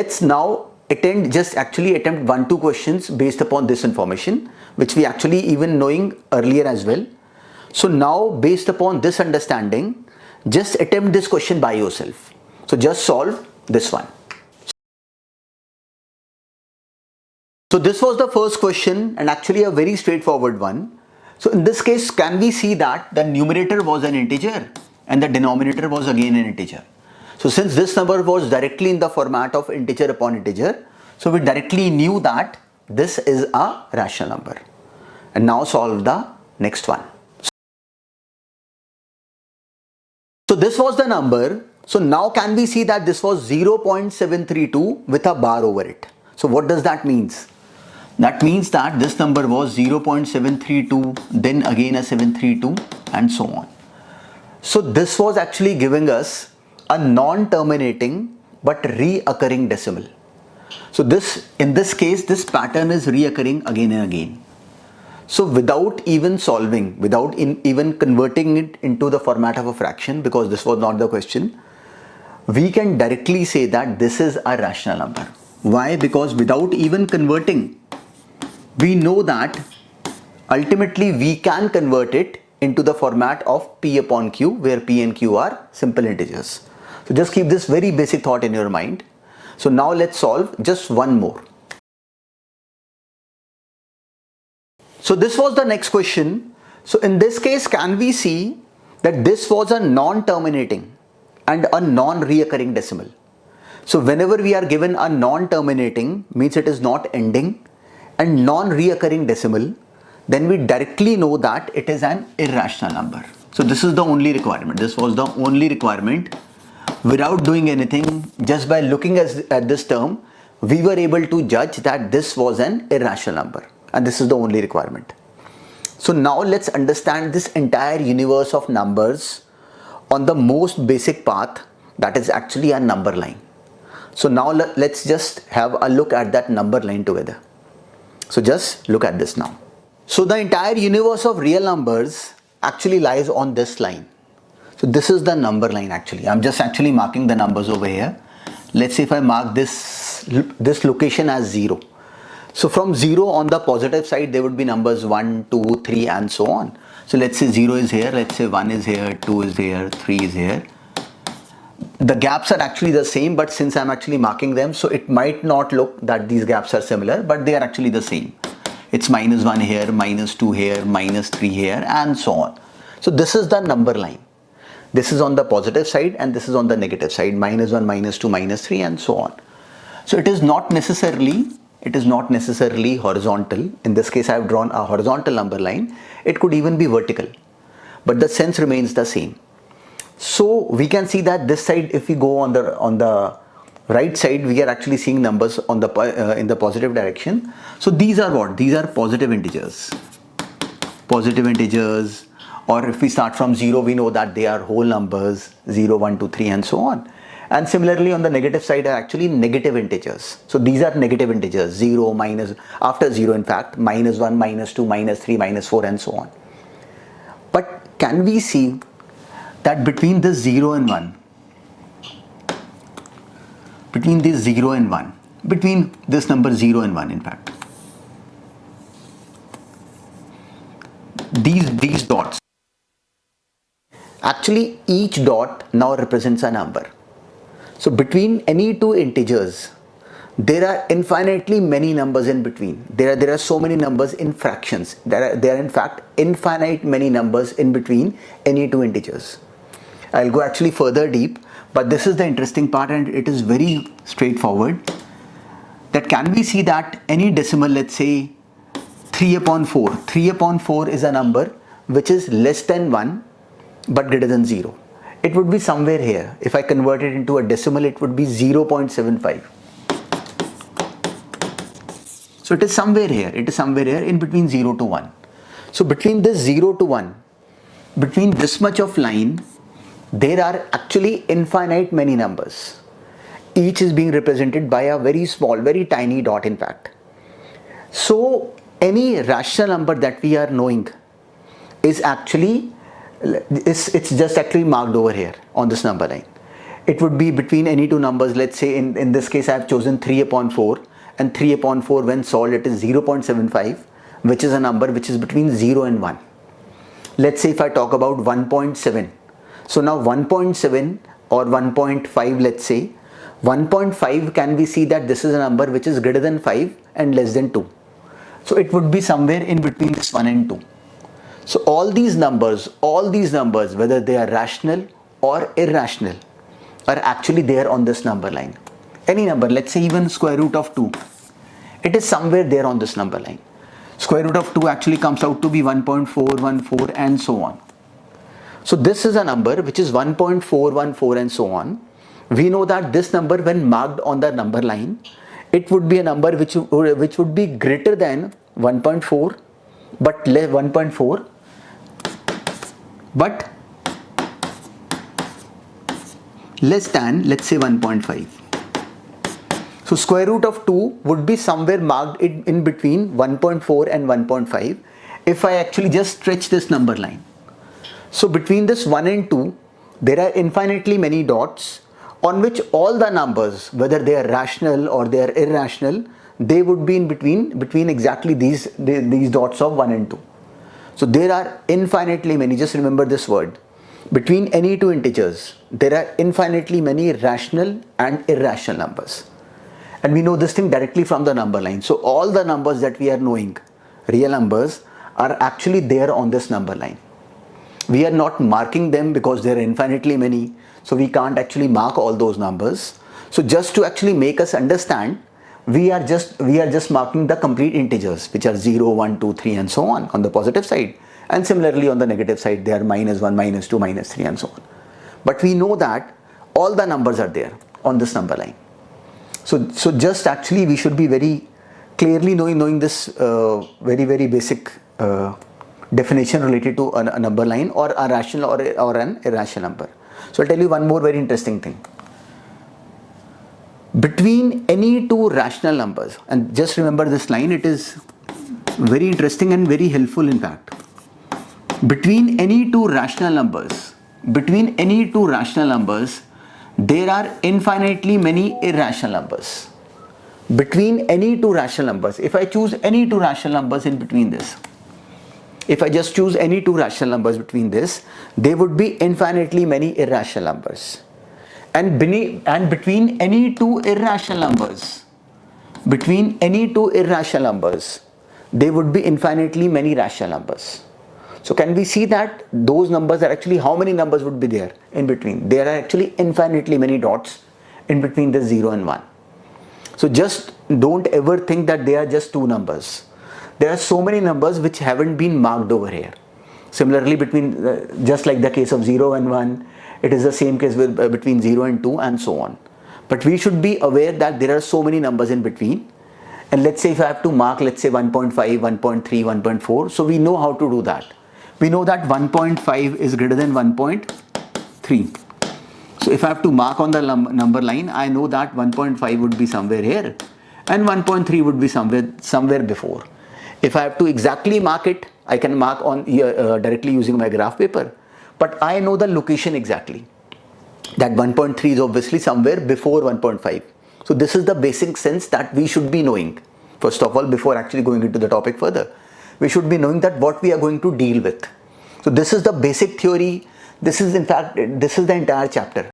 let's now attempt 1-2 questions based upon this information, which we actually even knowing earlier as well. So now based upon this understanding, just attempt this question by yourself. So just solve this one. So this was the first question, and actually a very straightforward one. So in this case, can we see that the numerator was an integer and the denominator was again an integer? So since this number was directly in the format of integer upon integer, so we directly knew that this is a rational number. And now solve the next one. So this was the number. So now can we see that this was 0.732 with a bar over it? So what does that mean? That means that this number was 0.732, then again a 732, and so on. So this was actually giving us a non-terminating but reoccurring decimal. So in this case, this pattern is reoccurring again and again. So without even solving, without even converting it into the format of a fraction, because this was not the question, we can directly say that this is a rational number. Why? Because without even converting, we know that ultimately we can convert it into the format of P upon Q, where P and Q are simple integers. So just keep this very basic thought in your mind. So now let's solve just one more. So this was the next question. So in this case, can we see that this was a non-terminating and a non-reoccurring decimal? So whenever we are given a non-terminating, means it is not ending, and non-reoccurring decimal, then we directly know that it is an irrational number. So this is the only requirement. This was the only requirement. Without doing anything, just by looking at this term, we were able to judge that this was an irrational number. And this is the only requirement. So now let's understand this entire universe of numbers on the most basic path, that is actually a number line. So now let's just have a look at that number line together. So just look at this now. So the entire universe of real numbers actually lies on this line. So this is the number line actually. I'm just actually marking the numbers over here. Let's say if I mark this location as 0. So from 0 on the positive side, there would be numbers 1, 2, 3 and so on. So let's say 0 is here, let's say 1 is here, 2 is here, 3 is here. The gaps are actually the same, but since I'm actually marking them, so it might not look that these gaps are similar, but they are actually the same. It's -1 here, -2 here, -3 here and so on. So this is the number line. This is on the positive side and this is on the negative side, -1, -2, -3 and so on. So it is not necessarily horizontal. In this case, I have drawn a horizontal number line. It could even be vertical, but the sense remains the same. So we can see that this side, if we go on the right side, we are actually seeing numbers on the in the positive direction. So these are what? These are positive integers. Positive integers, or if we start from 0, we know that they are whole numbers, 0, 1, 2, 3 and so on. And similarly on the negative side are actually negative integers. So these are negative integers, 0, minus, after 0 in fact, -1, -2, -3, -4 and so on. But can we see that between this 0 and 1, between this 0 and 1, between this number 0 and 1 in fact, these dots, actually each dot now represents a number. So between any two integers, there are infinitely many numbers in between. There are so many numbers in fractions. There are in fact infinite many numbers in between any two integers. I'll go actually further deep, but this is the interesting part and it is very straightforward. That can we see that any decimal, let's say 3 upon 4. 3 upon 4 is a number which is less than 1 but greater than 0. It would be somewhere here. If I convert it into a decimal, it would be 0.75. So it is somewhere here. It is somewhere here in between 0 to 1. So between this 0 to 1, between this much of line, there are actually infinite many numbers. Each is being represented by a very small, very tiny dot in fact. So any rational number that we are knowing is actually, it's just actually marked over here on this number line. it would be between any two numbers. Let's say in this case I have chosen 3 upon 4, and 3 upon 4 when solved it is 0.75, which is a number which is between 0 and 1. Let's say if I talk about 1.7. So now 1.7 or 1.5, let's say 1.5, can we see that this is a number which is greater than 5 and less than 2. So it would be somewhere in between this 1 and 2. So all these numbers, whether they are rational or irrational, are actually there on this number line. Any number, let's say even square root of 2, it is somewhere there on this number line. Square root of 2 actually comes out to be 1.414 and so on. So this is a number which is 1.414 and so on. We know that this number, when marked on the number line, it would be a number which would be greater than 1.4 but less 1.4 but less than, let's say, 1.5. So square root of 2 would be somewhere marked in between 1.4 and 1.5 if I actually just stretch this number line. So between this 1 and 2, there are infinitely many dots on which all the numbers, whether they are rational or they are irrational, they would be in between exactly these dots of 1 and 2. So there are infinitely many, just remember this word. Between any two integers, there are infinitely many rational and irrational numbers. And we know this thing directly from the number line. So all the numbers that we are knowing, real numbers, are actually there on this number line. We are not marking them because there are infinitely many. So we can't actually mark all those numbers. So just to actually make us understand, we are just marking the complete integers, which are 0, 1, 2, 3 and so on the positive side. And similarly on the negative side, they are -1, -2, -3 and so on. But we know that all the numbers are there on this number line. So just actually we should be very clearly knowing this very basic definition related to a number line or a rational or an irrational number. So I'll tell you one more very interesting thing. Between any two rational numbers, and just remember this line, it is very interesting and very helpful in fact. Between any two rational numbers, there are infinitely many irrational numbers. Between any two rational numbers, if I choose any two rational numbers in between this, if I just choose any two rational numbers between this, there would be infinitely many irrational numbers. And between any two irrational numbers, there would be infinitely many rational numbers. So can we see that those numbers are actually, how many numbers would be there in between? There are actually infinitely many dots in between the 0 and 1. So just don't ever think that they are just two numbers. There are so many numbers which haven't been marked over here. Similarly, just like the case of 0 and 1, it is the same case with between 0 and 2 and so on. But we should be aware that there are so many numbers in between. And let's say if I have to mark, let's say 1.5, 1.3, 1.4. So we know how to do that. We know that 1.5 is greater than 1.3. So if I have to mark on the number line, I know that 1.5 would be somewhere here and 1.3 would be somewhere before. If I have to exactly mark it, I can mark on directly using my graph paper. But I know the location exactly. That 1.3 is obviously somewhere before 1.5. So this is the basic sense that we should be knowing. First of all, before actually going into the topic further, we should be knowing that what we are going to deal with. So this is the basic theory. This is the entire chapter.